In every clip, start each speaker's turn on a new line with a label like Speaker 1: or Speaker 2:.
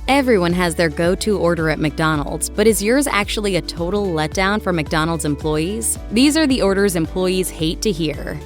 Speaker 1: Everyone has their go-to order at McDonald's, but is yours actually a total letdown for McDonald's employees? These are the orders employees hate to hear.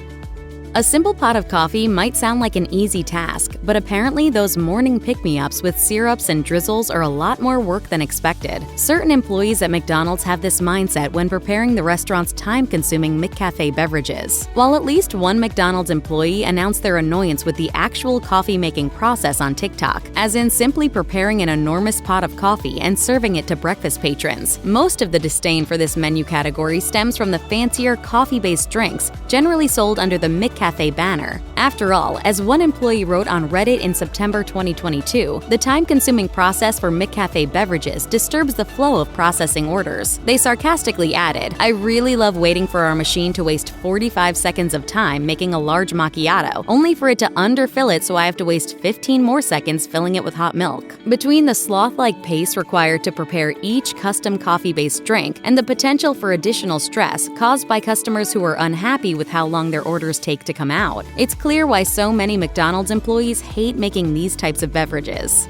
Speaker 1: A simple pot of coffee might sound like an easy task, but apparently those morning pick-me-ups with syrups and drizzles are a lot more work than expected. Certain employees at McDonald's have this mindset when preparing the restaurant's time-consuming McCafe beverages. While at least one McDonald's employee announced their annoyance with the actual coffee-making process on TikTok, as in simply preparing an enormous pot of coffee and serving it to breakfast patrons. Most of the disdain for this menu category stems from the fancier coffee-based drinks, generally sold under the McCafe banner. After all, as one employee wrote on Reddit in September 2022, the time-consuming process for McCafe beverages disturbs the flow of processing orders. They sarcastically added, "I really love waiting for our machine to waste 45 seconds of time making a large macchiato, only for it to underfill it so I have to waste 15 more seconds filling it with hot milk." Between the sloth-like pace required to prepare each custom coffee-based drink and the potential for additional stress caused by customers who are unhappy with how long their orders take to come out, it's clear why so many McDonald's employees hate making these types of beverages.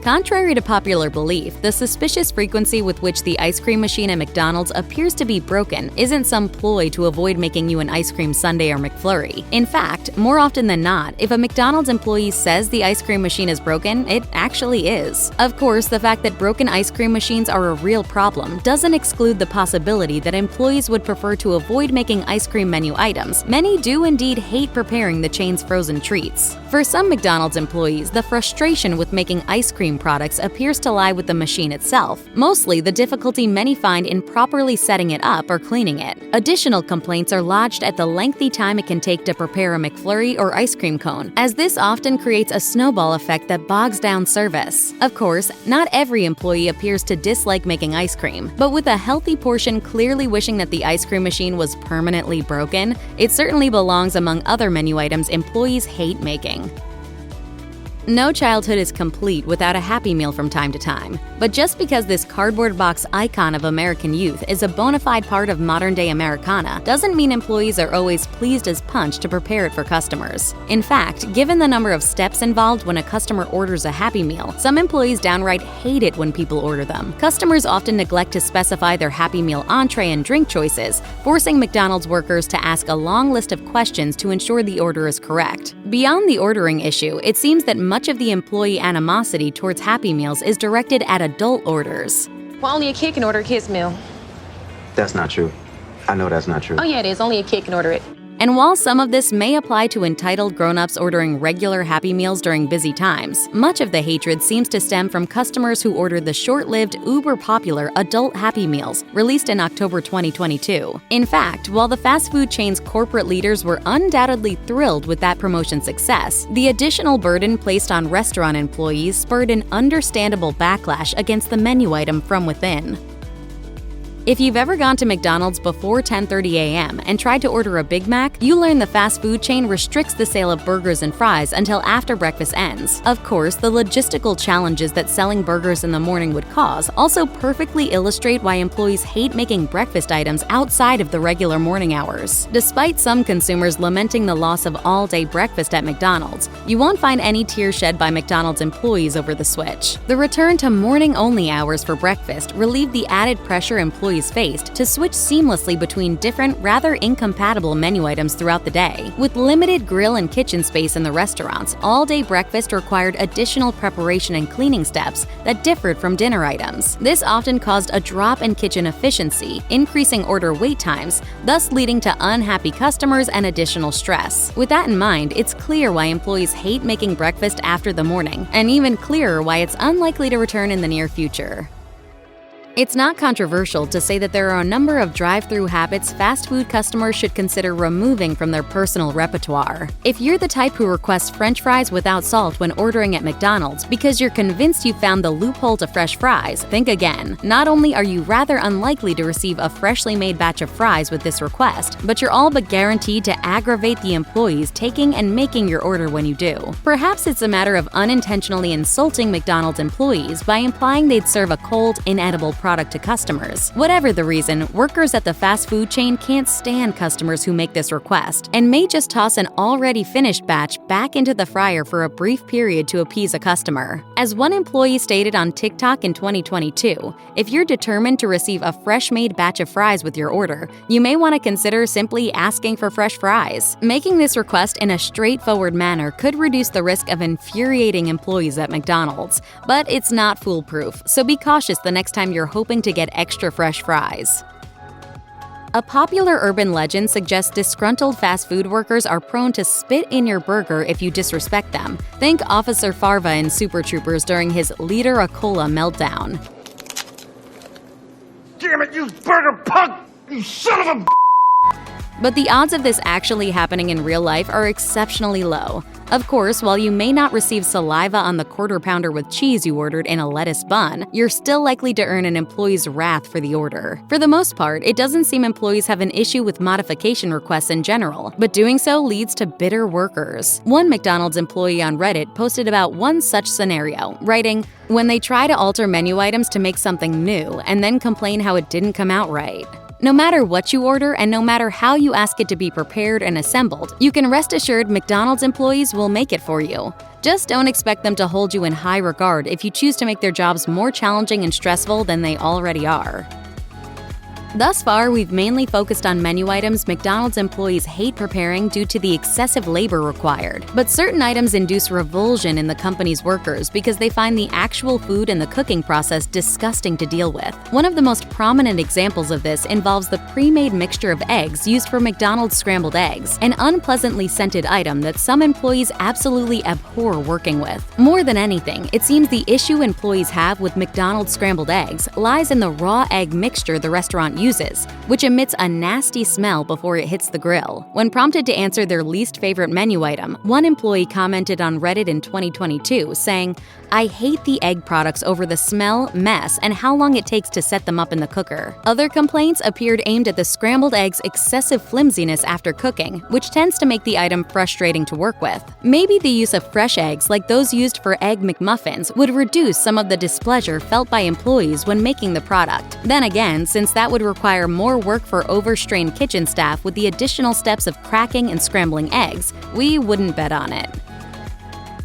Speaker 1: Contrary to popular belief, the suspicious frequency with which the ice cream machine at McDonald's appears to be broken isn't some ploy to avoid making you an ice cream sundae or McFlurry. In fact, more often than not, if a McDonald's employee says the ice cream machine is broken, it actually is. Of course, the fact that broken ice cream machines are a real problem doesn't exclude the possibility that employees would prefer to avoid making ice cream menu items. Many do indeed hate preparing the chain's frozen treats. For some McDonald's employees, the frustration with making ice cream products appears to lie with the machine itself, mostly the difficulty many find in properly setting it up or cleaning it. Additional complaints are lodged at the lengthy time it can take to prepare a McFlurry or ice cream cone, as this often creates a snowball effect that bogs down service. Of course, not every employee appears to dislike making ice cream, but with a healthy portion clearly wishing that the ice cream machine was permanently broken, it certainly belongs among other menu items employees hate making. No childhood is complete without a Happy Meal from time to time. But just because this cardboard box icon of American youth is a bona fide part of modern-day Americana doesn't mean employees are always pleased as punch to prepare it for customers. In fact, given the number of steps involved when a customer orders a Happy Meal, some employees downright hate it when people order them. Customers often neglect to specify their Happy Meal entree and drink choices, forcing McDonald's workers to ask a long list of questions to ensure the order is correct. Beyond the ordering issue, it seems that much of the employee animosity towards Happy Meals is directed at adult orders.
Speaker 2: Well, only a kid can order a kid's meal.
Speaker 3: That's not true. I know that's not true.
Speaker 2: Oh yeah, it is. Only a kid can order it.
Speaker 1: And while some of this may apply to entitled grown-ups ordering regular Happy Meals during busy times, much of the hatred seems to stem from customers who ordered the short-lived, uber-popular adult Happy Meals released in October 2022. In fact, while the fast food chain's corporate leaders were undoubtedly thrilled with that promotion's success, the additional burden placed on restaurant employees spurred an understandable backlash against the menu item from within. If you've ever gone to McDonald's before 10:30 a.m. and tried to order a Big Mac, you learn the fast food chain restricts the sale of burgers and fries until after breakfast ends. Of course, the logistical challenges that selling burgers in the morning would cause also perfectly illustrate why employees hate making breakfast items outside of the regular morning hours. Despite some consumers lamenting the loss of all-day breakfast at McDonald's, you won't find any tears shed by McDonald's employees over the switch. The return to morning-only hours for breakfast relieved the added pressure employees faced to switch seamlessly between different, rather incompatible menu items throughout the day. With limited grill and kitchen space in the restaurants, all-day breakfast required additional preparation and cleaning steps that differed from dinner items. This often caused a drop in kitchen efficiency, increasing order wait times, thus leading to unhappy customers and additional stress. With that in mind, it's clear why employees hate making breakfast after the morning, and even clearer why it's unlikely to return in the near future. It's not controversial to say that there are a number of drive-through habits fast food customers should consider removing from their personal repertoire. If you're the type who requests French fries without salt when ordering at McDonald's because you're convinced you found the loophole to fresh fries, think again. Not only are you rather unlikely to receive a freshly made batch of fries with this request, but you're all but guaranteed to aggravate the employees taking and making your order when you do. Perhaps it's a matter of unintentionally insulting McDonald's employees by implying they'd serve a cold, inedible product product to customers. Whatever the reason, workers at the fast food chain can't stand customers who make this request and may just toss an already finished batch back into the fryer for a brief period to appease a customer. As one employee stated on TikTok in 2022, if you're determined to receive a fresh-made batch of fries with your order, you may want to consider simply asking for fresh fries. Making this request in a straightforward manner could reduce the risk of infuriating employees at McDonald's, but it's not foolproof, so be cautious the next time you're hoping to get extra fresh fries. A popular urban legend suggests disgruntled fast food workers are prone to spit in your burger if you disrespect them. Think Officer Farva in Super Troopers during his Liter a Cola meltdown.
Speaker 4: Damn it, you burger punk! You son of a...
Speaker 1: But the odds of this actually happening in real life are exceptionally low. Of course, while you may not receive saliva on the quarter pounder with cheese you ordered in a lettuce bun, you're still likely to earn an employee's wrath for the order. For the most part, it doesn't seem employees have an issue with modification requests in general, but doing so leads to bitter workers. One McDonald's employee on Reddit posted about one such scenario, writing, "When they try to alter menu items to make something new and then complain how it didn't come out right." No matter what you order and no matter how you ask it to be prepared and assembled, you can rest assured McDonald's employees will make it for you. Just don't expect them to hold you in high regard if you choose to make their jobs more challenging and stressful than they already are. Thus far, we've mainly focused on menu items McDonald's employees hate preparing due to the excessive labor required. But certain items induce revulsion in the company's workers because they find the actual food and the cooking process disgusting to deal with. One of the most prominent examples of this involves the pre-made mixture of eggs used for McDonald's scrambled eggs, an unpleasantly scented item that some employees absolutely abhor working with. More than anything, it seems the issue employees have with McDonald's scrambled eggs lies in the raw egg mixture the restaurant uses, which emits a nasty smell before it hits the grill. When prompted to answer their least favorite menu item, one employee commented on Reddit in 2022 saying, "I hate the egg products over the smell, mess, and how long it takes to set them up in the cooker." Other complaints appeared aimed at the scrambled eggs' excessive flimsiness after cooking, which tends to make the item frustrating to work with. Maybe the use of fresh eggs like those used for Egg McMuffins would reduce some of the displeasure felt by employees when making the product. Then again, since that would require more work for overstrained kitchen staff with the additional steps of cracking and scrambling eggs, we wouldn't bet on it.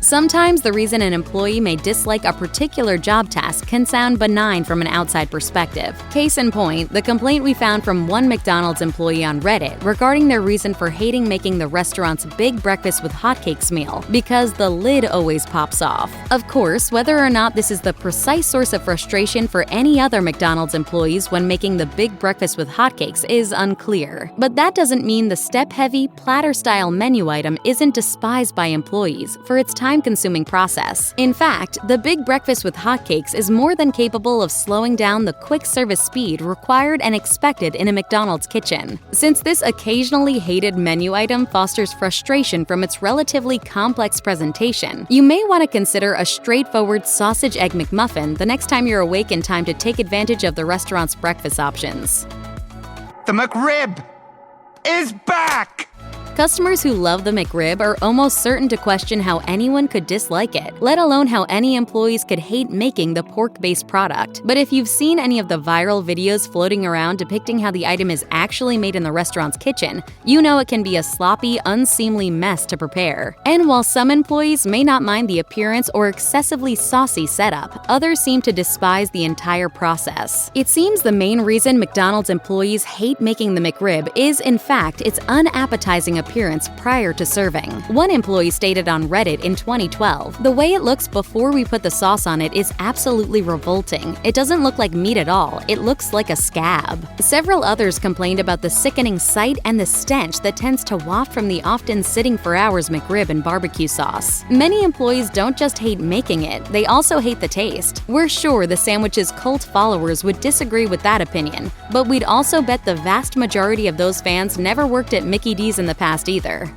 Speaker 1: Sometimes the reason an employee may dislike a particular job task can sound benign from an outside perspective. Case in point, the complaint we found from one McDonald's employee on Reddit regarding their reason for hating making the restaurant's big breakfast with hotcakes meal because the lid always pops off. Of course, whether or not this is the precise source of frustration for any other McDonald's employees when making the big breakfast with hotcakes is unclear. But that doesn't mean the step-heavy, platter-style menu item isn't despised by employees for its time-consuming process. In fact, the big breakfast with hotcakes is more than capable of slowing down the quick service speed required and expected in a McDonald's kitchen. Since this occasionally hated menu item fosters frustration from its relatively complex presentation, you may want to consider a straightforward sausage egg McMuffin the next time you're awake in time to take advantage of the restaurant's breakfast options.
Speaker 4: The McRib is back!
Speaker 1: Customers who love the McRib are almost certain to question how anyone could dislike it, let alone how any employees could hate making the pork-based product. But if you've seen any of the viral videos floating around depicting how the item is actually made in the restaurant's kitchen, you know it can be a sloppy, unseemly mess to prepare. And while some employees may not mind the appearance or excessively saucy setup, others seem to despise the entire process. It seems the main reason McDonald's employees hate making the McRib is, in fact, its unappetizing appearance prior to serving. One employee stated on Reddit in 2012, "The way it looks before we put the sauce on it is absolutely revolting. It doesn't look like meat at all, it looks like a scab." Several others complained about the sickening sight and the stench that tends to waft from the often sitting for hours McRib and barbecue sauce. Many employees don't just hate making it, they also hate the taste. We're sure the sandwich's cult followers would disagree with that opinion, but we'd also bet the vast majority of those fans never worked at Mickey D's in the past either.